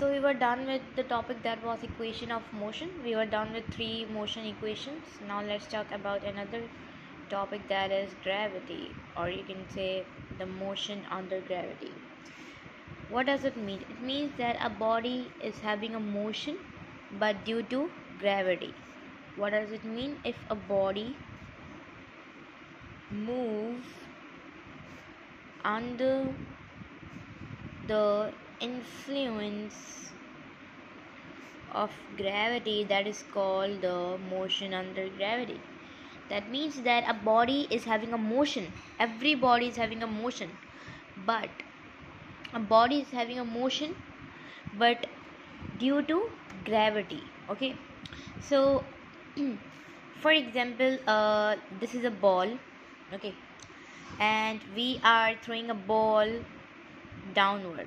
So we were done with the topic that was equation of motion. We were done with 3 motion equations. Now let's talk about another topic, that is gravity, or you can say the motion under gravity. What does it mean? It means that a body is having a motion but due to gravity. What does it mean? If a body moves under the influence of gravity, that is called the motion under gravity. That means that a body is having a motion. Every body is having a motion, but a body is having a motion but due to gravity. Okay, so for example, this is a ball. Okay, and we are throwing a ball downward.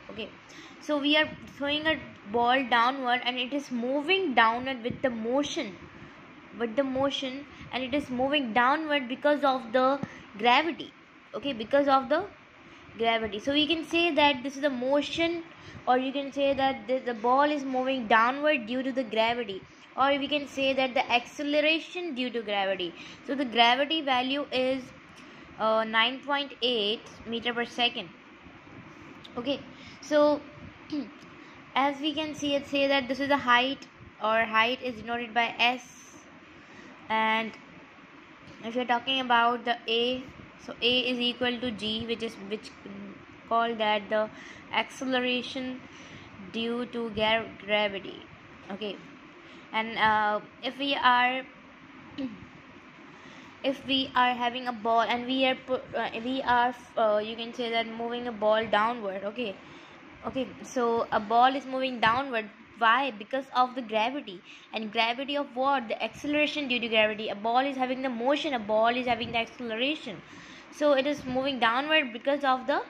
Okay, so we are throwing a ball downward and it is moving downward with the motion, and it is moving downward because of the gravity. Okay, because of the gravity. So we can say that this is the motion, or you can say that the ball is moving downward due to the gravity, or we can say that the acceleration due to gravity. So the gravity value is 9.8 meter per second. Okay, so as we can see it, say that this is the height, or height is denoted by s. And if you're talking about the a, so a is equal to g, which call that the acceleration due to gravity. Okay, and if we are having a ball and we are you can say that moving a ball downward. Okay, so a ball is moving downward. Why? Because of the gravity. And gravity of what? The acceleration due to gravity. A ball is having the motion, a ball is having the acceleration, so it is moving downward because of the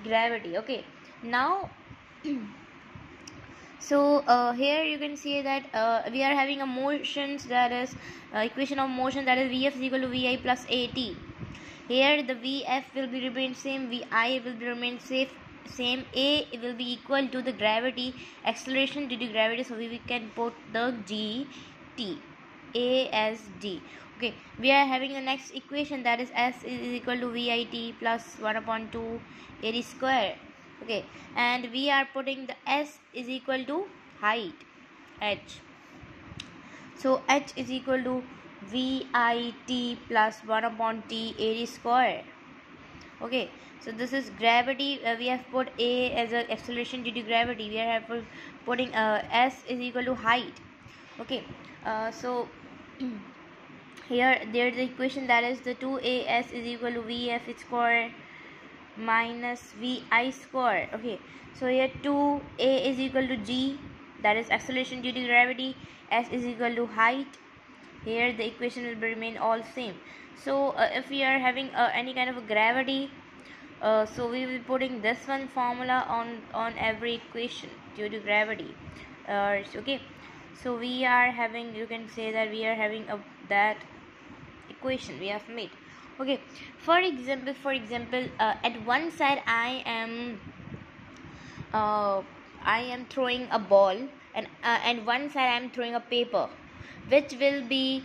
gravity. Okay, now so here you can see that we are having a motions, that is equation of motion, that is Vf is equal to Vi plus At. Here the Vf will be remain same, Vi will be remain same, A will be equal to the gravity, acceleration due to gravity, so we can put the Gt, A as D. Okay, we are having the next equation, that is S is equal to Vit plus 1 upon 2 At square. Okay, and we are putting the S is equal to height, H. So H is equal to Vit plus 1 upon T At square. Okay, so this is gravity. We have put A as an acceleration due to gravity. We are putting S is equal to height. Okay, so here there is the equation, that is the 2as is equal to Vf square minus Vi square. Okay, so here 2a is equal to g, that is acceleration due to gravity. S is equal to height. Here the equation will remain all same. So if we are having any kind of a gravity, so we will be putting this one formula on every equation due to gravity. Okay, so we are having, you can say that we are having that equation we have made. Okay, for example, at one side I am throwing a ball, and one side I am throwing a paper. Which will be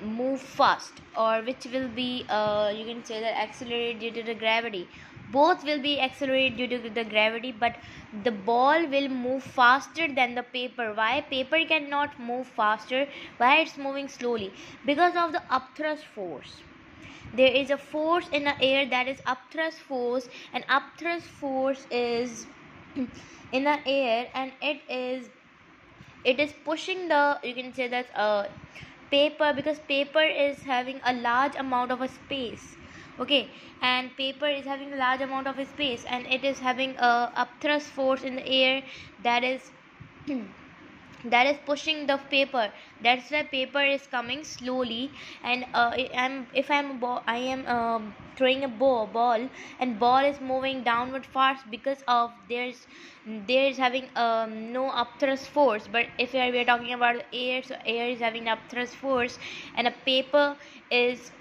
move fast, or which will be you can say that accelerate due to the gravity? Both will be accelerated due to the gravity, but the ball will move faster than the paper. Why? Paper cannot move faster. Why it's moving slowly? Because of the upthrust force. There is a force in the air, that is upthrust force, and upthrust force is in the air, and it is pushing the, you can say that paper, because paper is having a large amount of a space. Okay, and paper is having a large amount of a space, and it is having a upthrust force in the air, that is that is pushing the paper. That's why paper is coming slowly. And I am throwing a ball, and ball is moving downward fast because of there's having no upthrust force. But if we are talking about air, so air is having upthrust force, and a paper is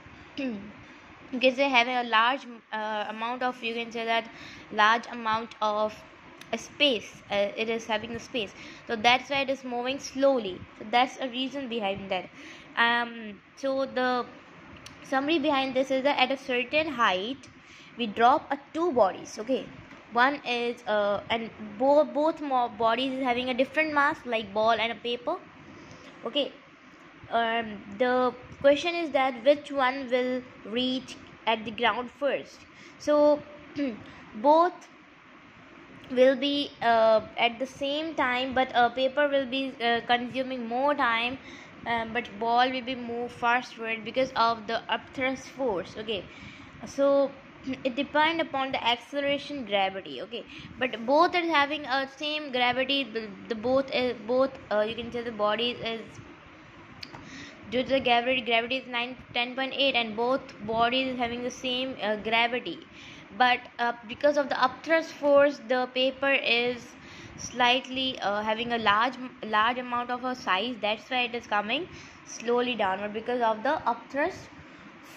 because they have a large amount of, you can say that, large amount of a space, it is having a space, so that's why it is moving slowly. So that's a reason behind that. So the summary behind this is that at a certain height we drop two bodies. Okay, one is and both bodies is having a different mass, like ball and a paper. Okay, the question is that which one will reach at the ground first. So both will be at the same time, but paper will be consuming more time, but ball will be moved fastward because of the upthrust force. Okay, so it depends upon the acceleration gravity. Okay, but both are having a same gravity. The both is both you can say the body is due to the gravity is 10.8, and both bodies is having the same gravity, but because of the upthrust force the paper is slightly having a large amount of a size. That's why it is coming slowly downward because of the upthrust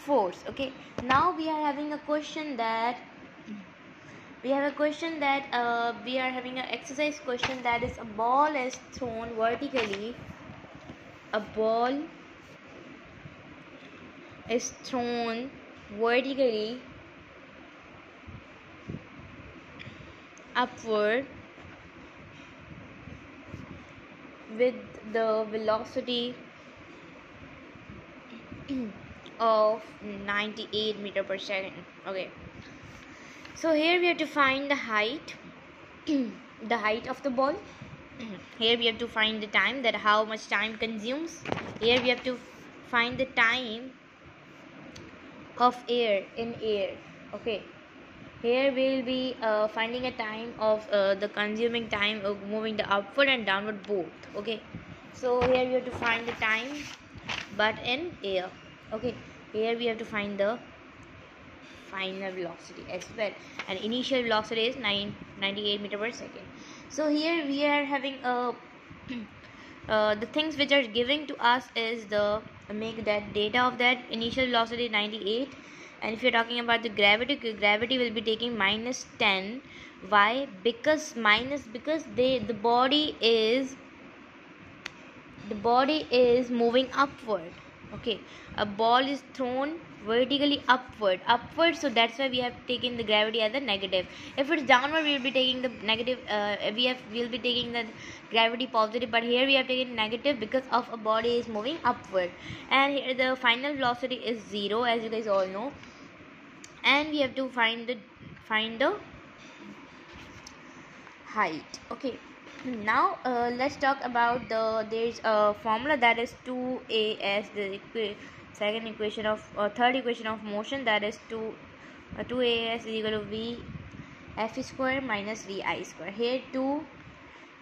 force. Okay, now we are having a question that we are having an exercise question, that is a ball is thrown vertically. A ball is thrown vertically upward with the velocity of 98 meter per second. Okay, so here we have to find the height the height of the ball. Here we have to find the time, that how much time consumes. Here we have to find the time of air in air. Okay, here we will be finding a time of the consuming time of moving the upward and downward both. Okay, so here we have to find the time but in air. Okay, here we have to find the final velocity as well, and initial velocity is 98 meter per second. So here we are having a the things which are giving to us is the make that data of that initial velocity 98. And if you're talking about the gravity will be taking minus 10. Why? Because the body is moving upward. Okay, a ball is thrown vertically upward, so that's why we have taken the gravity as a negative. If it's downward, we will be taking the negative, we'll be taking the gravity positive, but here we have taken negative because of a body is moving upward. And here the final velocity is 0, as you guys all know, and we have to find the height. Okay, now let's talk about there's a formula, that is 2as, the second equation of third equation of motion, that is 2as is equal to v f square minus vi square. Here 2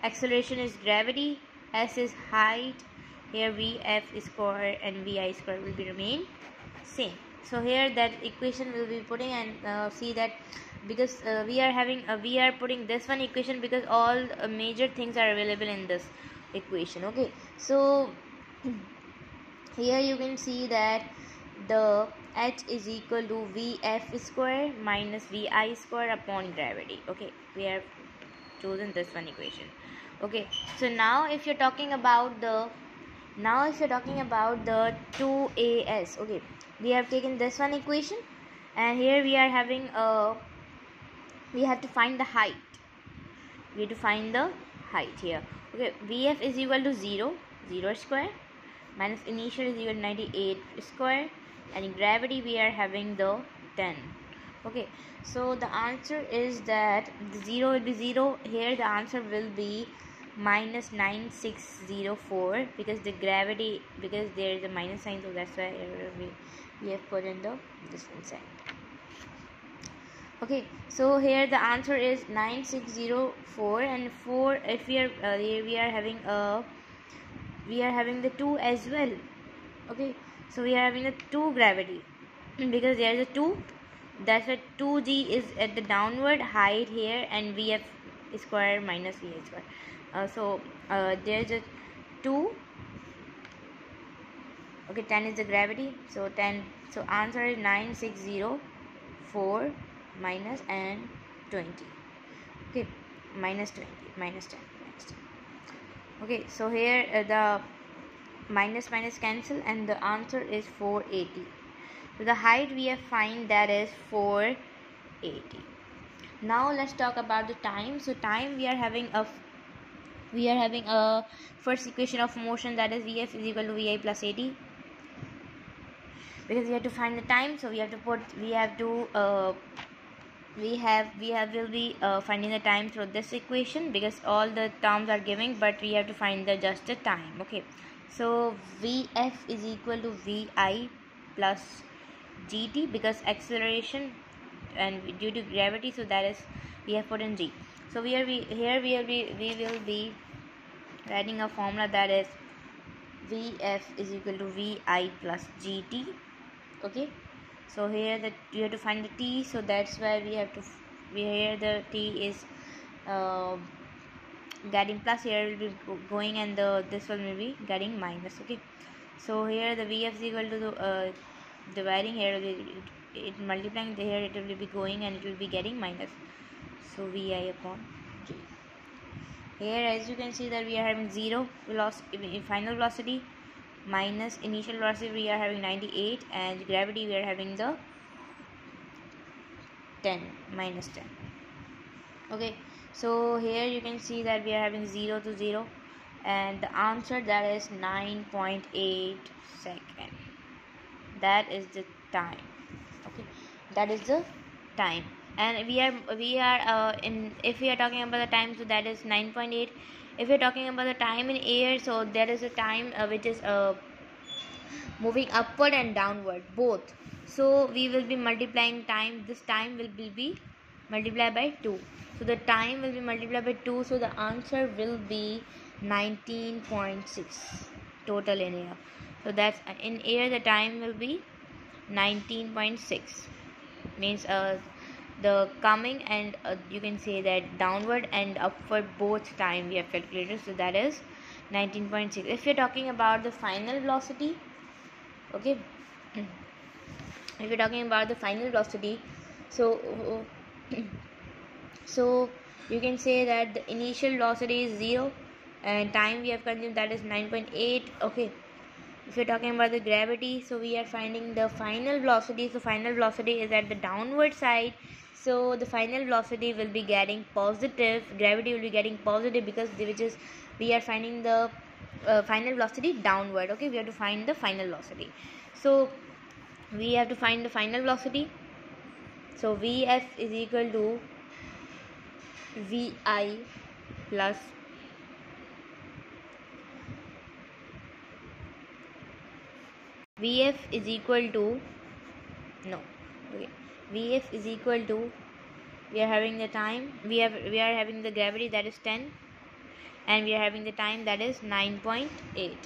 acceleration is gravity, s is height, here v f square and vi square will be remain same. So here that equation will be putting, and see that because we are putting this one equation because all major things are available in this equation. Okay, so here you can see that the h is equal to vf square minus vi square upon gravity. Okay, we have chosen this one equation. Okay, so now if you're talking about the 2as, okay, we have taken this one equation, and here we are having we have to find the height. We have to find the height here. Okay, vf is equal to 0 square minus initial is equal to 98 square, and gravity we are having the 10. Okay, so the answer is that the 0 will be 0. Here the answer will be minus 9604 because the gravity, because there is a minus sign, so that's why we have put in the this one side. Okay, so here the answer is 9604, and 4 if we are here we are having the 2 as well. Okay, so we are having the 2 gravity because there is a 2, that's why 2g is at the downward height here, and vf square minus vi square. So there's a 2. Okay, 10 is the gravity, so 10, so answer is 9604 minus and 20. Okay, minus 20, minus 10, minus 10. Okay, so here the minus minus cancel and the answer is 480. So the height we have find that is 480. Now let's talk about the time. So time we are having a first equation of motion, that is Vf is equal to Vi plus at. Because we have to find the time, so we have to will be finding the time through this equation, because all the terms are giving, but we have to find the just the time. Okay, so Vf is equal to Vi plus gt, because acceleration and due to gravity, so that is we have put in g. So we will be writing a formula, that is Vf is equal to Vi plus gt. Okay, so here you have to find the t, so that's why here the t is getting plus, here will be going, and this one will be getting minus. Okay, so here the Vf is equal to the dividing, here it multiplying, here it will be going and it will be getting minus, so Vi upon g. Here as you can see that we are having 0 velocity, final velocity, minus initial velocity we are having 98, and gravity we are having the 10, minus 10. Okay, so here you can see that we are having 0 to 0, and the answer that is 9.8 second. That is the time. Okay, that is the time. And we are if we are talking about the time, so that is 9.8. If we are talking about the time in air, so there is a time which is moving upward and downward both, so we will be multiplying time. This time will be multiplied by 2, so the time will be multiplied by 2, so the answer will be 19.6 total in air. So that's in air the time will be 19.6, means the coming and you can say that downward and upward both time we have calculated, so that is 19.6. If you're talking about the final velocity, okay, if you're talking about the final velocity, so so you can say that the initial velocity is 0 and time we have consumed, that is 9.8. okay, if you're talking about the gravity, so we are finding the final velocity. So final velocity is at the downward side, so the final velocity will be getting positive, gravity will be getting positive, because we are finding the final velocity downward. Okay, we have to find the final velocity, so we have to find the final velocity. So Vf is equal to Vi plus Vf is equal to Vf is equal to, we are having the time, we are having the gravity, that is 10, and we are having the time, that is 9.8.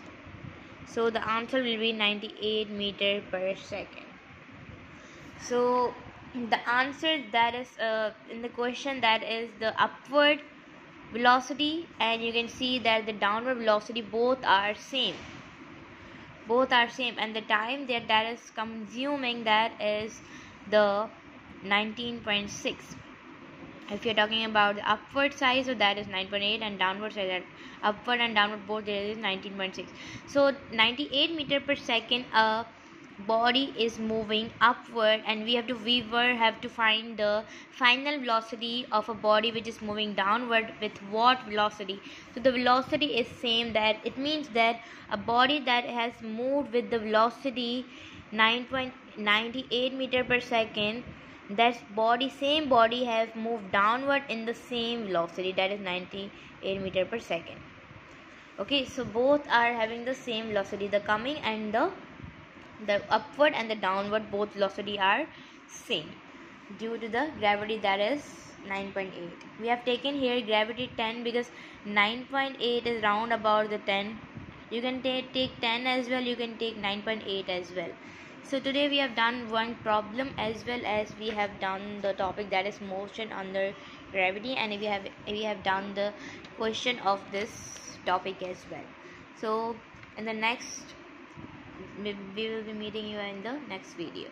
so the answer will be 98 meter per second. So the answer that is in the question, that is the upward velocity, and you can see that the downward velocity both are same, and the time that is consuming, that is the 19.6. if you're talking about the upward side, so that is 9.8, and downward side, that upward and downward both there is 19.6. so 98 meter per second a body is moving upward, and we have to find the final velocity of a body which is moving downward with what velocity. So the velocity is same, that it means that a body that has moved with the velocity 9.98 meter per second, that same body has moved downward in the same velocity, that is 98 meter per second. Okay, so both are having the same velocity, the coming and the upward and the downward both velocity are same due to the gravity, that is 9.8. we have taken here gravity 10 because 9.8 is round about the 10. You can take 10 as well, you can take 9.8 as well. So today we have done one problem, as well as we have done the topic, that is motion under gravity, and we have done the question of this topic as well. So in the next, we will be meeting you in the next video.